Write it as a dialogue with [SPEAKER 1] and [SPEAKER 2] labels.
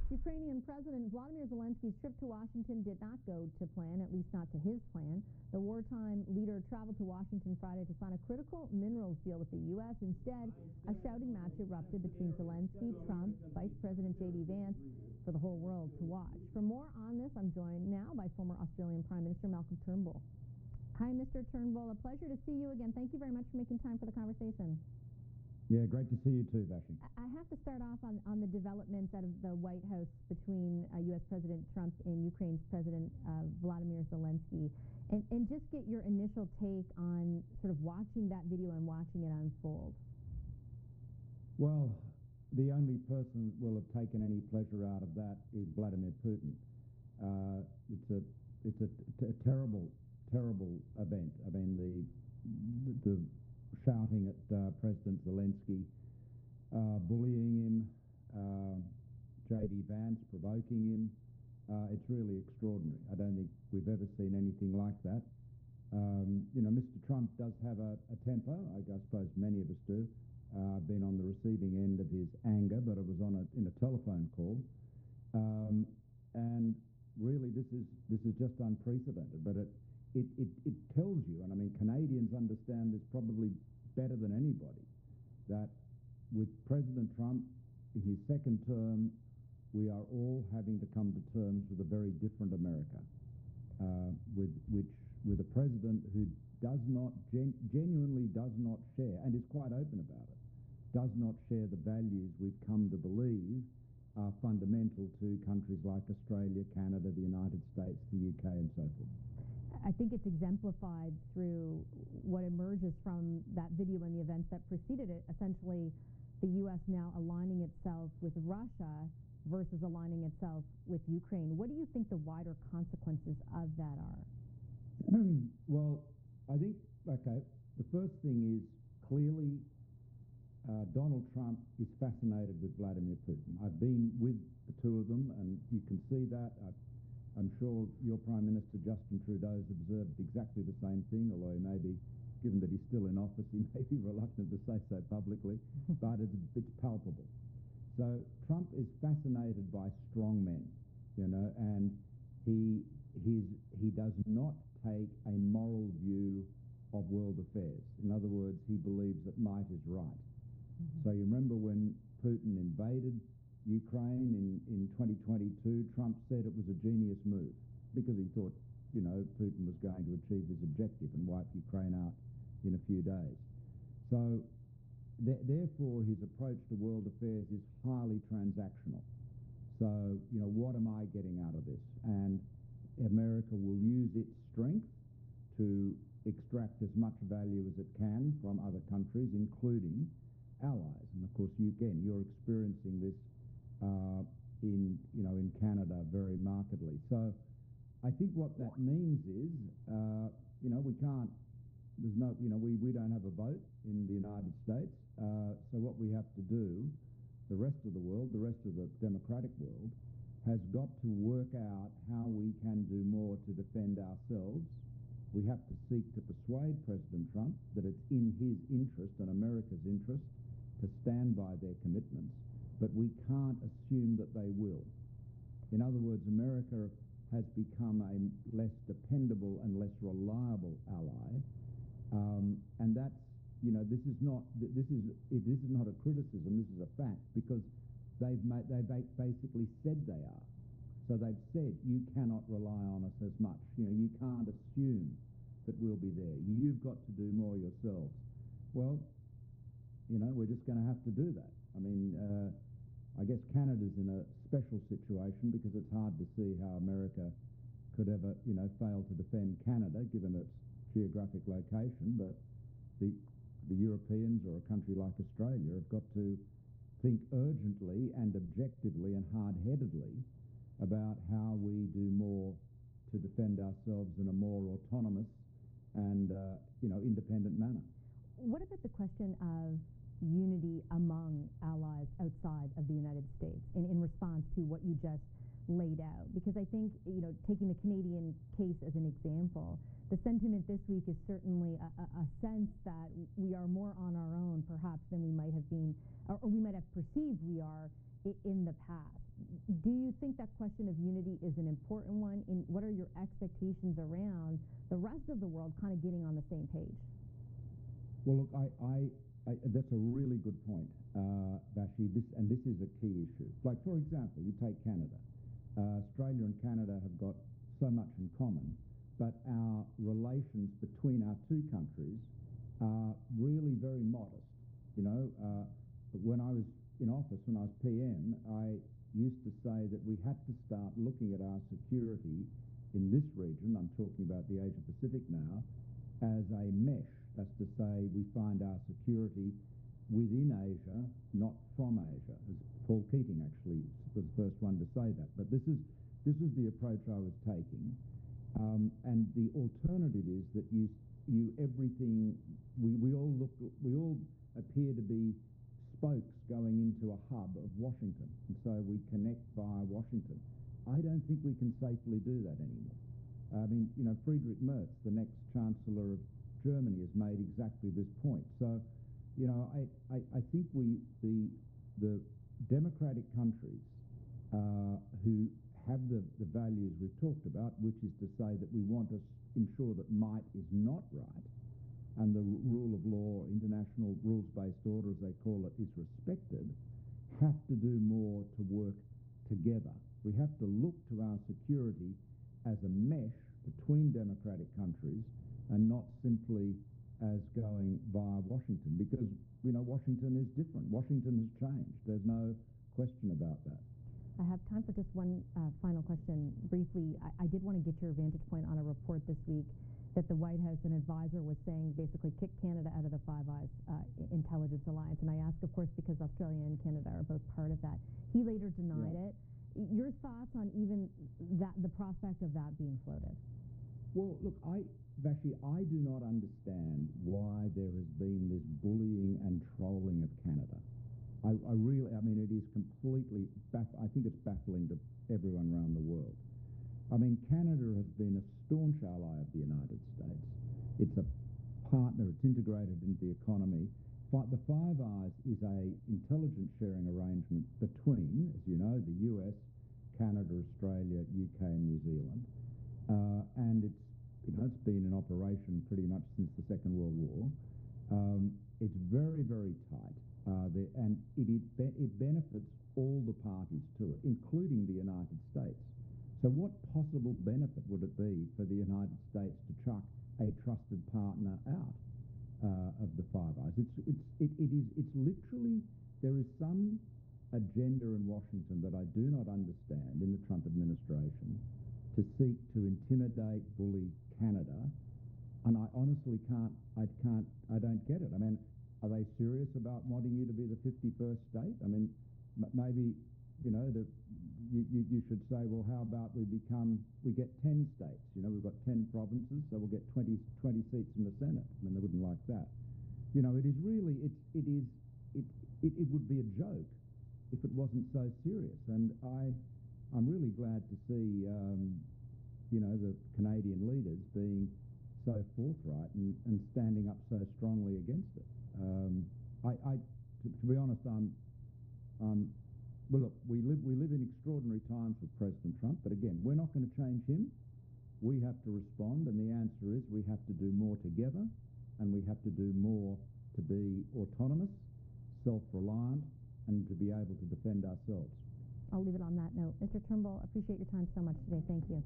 [SPEAKER 1] Ukrainian President Vladimir Zelensky's trip to Washington did not go to plan, at least not to his plan. The wartime leader traveled to Washington Friday to sign a critical minerals deal with the U.S. Instead, a shouting match erupted between Zelensky, Trump, Vice President J.D. Vance for the whole world to watch. For more on this, I'm joined now by former Australian Prime Minister Malcolm Turnbull. Hi, Mr. Turnbull. A pleasure to see you again. Thank you very much for making time for the conversation.
[SPEAKER 2] Yeah, great to see you too, Vashi.
[SPEAKER 1] I have to start off on the developments out of the White House between U.S. President Trump and Ukraine's President Vladimir Zelenskyy, and just get your initial take on sort of watching that video and watching it unfold.
[SPEAKER 2] Well, the only person that will have taken any pleasure out of that is Vladimir Putin. It's a terrible, terrible event. I mean, the shouting at President Zelenskyy, bullying him, J.D. Vance provoking him. It's really extraordinary. I don't think we've ever seen anything like that. Mr. Trump does have a temper. I suppose many of us do. I've been on the receiving end of his anger, but it was in a telephone call. And really, this is just unprecedented. But it tells you, and I mean, Canadians understand this probably better than anybody, that with President Trump in his second term, we are all having to come to terms with a very different America, with a president who does not genuinely does not share, and is quite open about it, does not share the values we've come to believe are fundamental to countries like Australia, Canada, the United States, the UK, and so forth.
[SPEAKER 1] I think it's exemplified through what emerges from that video and the events that preceded it, essentially the U.S. now aligning itself with Russia versus aligning itself with Ukraine. What do you think the wider consequences of that are?
[SPEAKER 2] Well, I think, okay, the first thing is clearly Donald Trump is fascinated with Vladimir Putin. I've been with the two of them, and you can see that. I'm sure your Prime Minister, Justin Trudeau, has observed exactly the same thing, although he may be, given that he's still in office, he may be reluctant to say so publicly, but it's palpable. So Trump is fascinated by strong men, and he does not take a moral view of world affairs. In other words, he believes that might is right. So you remember when Putin invaded Ukraine in 2022, Trump said it was a genius move because he thought, Putin was going to achieve his objective and wipe Ukraine out in a few days. So therefore, his approach to world affairs is highly transactional. So, what am I getting out of this? And America will use its strength to extract as much value as it can from other countries, including allies. And of course, you're experiencing this in Canada very markedly. So I think what that means is, we can't, we don't have a vote in the United States. So what we have to do, the rest of the world, the rest of the democratic world, has got to work out how we can do more to defend ourselves. We have to seek to persuade President Trump that it's in his interest and America's interest to stand by their commitments, but we can't assume that they will. In other words, America has become a less dependable and less reliable ally, and that's, this is not a criticism. This is a fact, because they've basically said they are. So they've said you cannot rely on us as much. You can't assume that we'll be there. You've got to do more yourselves. Well, we're just going to have to do that. I mean, I guess Canada's in a special situation because it's hard to see how America could ever, fail to defend Canada given its geographic location. But the Europeans or a country like Australia have got to think urgently and objectively and hard-headedly about how we do more to defend ourselves in a more autonomous and, independent manner.
[SPEAKER 1] What about the question of unity among allies outside of the United States in response to what you just laid out? Because I think, taking the Canadian case as an example, the sentiment this week is certainly a sense that we are more on our own, perhaps, than we might have been, or we might have perceived we are in the past. Do you think that question of unity is an important one? What are your expectations around the rest of the world kind of getting on the same page?
[SPEAKER 2] Well, look, that's a really good point, Vashi. This is a key issue. Like, for example, you take Canada. Australia and Canada have got so much in common, but our relations between our two countries are really very modest. When I was in office, when I was PM, I used to say that we had to start looking at our security in this region, I'm talking about the Asia Pacific now, as a mesh. That's to say, we find our security within Asia, not from Asia. As Paul Keating actually was the first one to say that. But this is the approach I was taking. And the alternative is that we all appear to be spokes going into a hub of Washington, and so we connect via Washington. I don't think we can safely do that anymore. I mean, Friedrich Merz, the next Chancellor of Germany, has made exactly this point. So, I think the democratic countries who have the values we've talked about, which is to say that we want to ensure that might is not right, and the rule of law, international rules-based order, as they call it, is respected, have to do more to work together. We have to look to our security as a mesh between democratic countries and not simply as going via Washington, because, Washington is different. Washington has changed. There's no question about that.
[SPEAKER 1] I have time for just one final question. Briefly, I did want to get your vantage point on a report this week that the White House, an advisor, was saying basically kick Canada out of the Five Eyes intelligence alliance. And I ask, of course, because Australia and Canada are both part of that. He later denied it. Your thoughts on even the prospect of that being floated?
[SPEAKER 2] Well, look, Vashi, I do not understand why there has been this bullying and trolling of Canada. I mean, it is completely, I think it's baffling to everyone around the world. I mean, Canada has been a staunch ally of the United States. It's a partner, it's integrated into the economy. But the Five Eyes is an intelligence sharing arrangement between, as you know, the US, Canada, Australia, UK and New Zealand. And it's been in operation pretty much since the Second World War. It's very, very tight. And it benefits all the parties to it, including the United States. So what possible benefit would it be for the United States to chuck a trusted partner out of the Five Eyes? It's literally, there is some agenda in Washington that I do not understand in the Trump administration to seek to intimidate, bully Canada. And I honestly I don't get it. I mean, are they serious about wanting you to be the 51st state? I mean, maybe, you should say, well, how about we get 10 states? We've got 10 provinces, so we'll get 20 seats in the Senate. I mean, they wouldn't like that. It is really, it would be a joke if it wasn't so serious. And I'm really glad to see, the Canadian leaders being so forthright and standing up so strongly against it. To be honest, well, look, we live in extraordinary times with President Trump, but again, we're not going to change him. We have to respond, and the answer is we have to do more together, and we have to do more to be autonomous, self-reliant, and to be able to defend ourselves.
[SPEAKER 1] I'll leave it on that note. Mr. Turnbull, appreciate your time so much today. Thank you.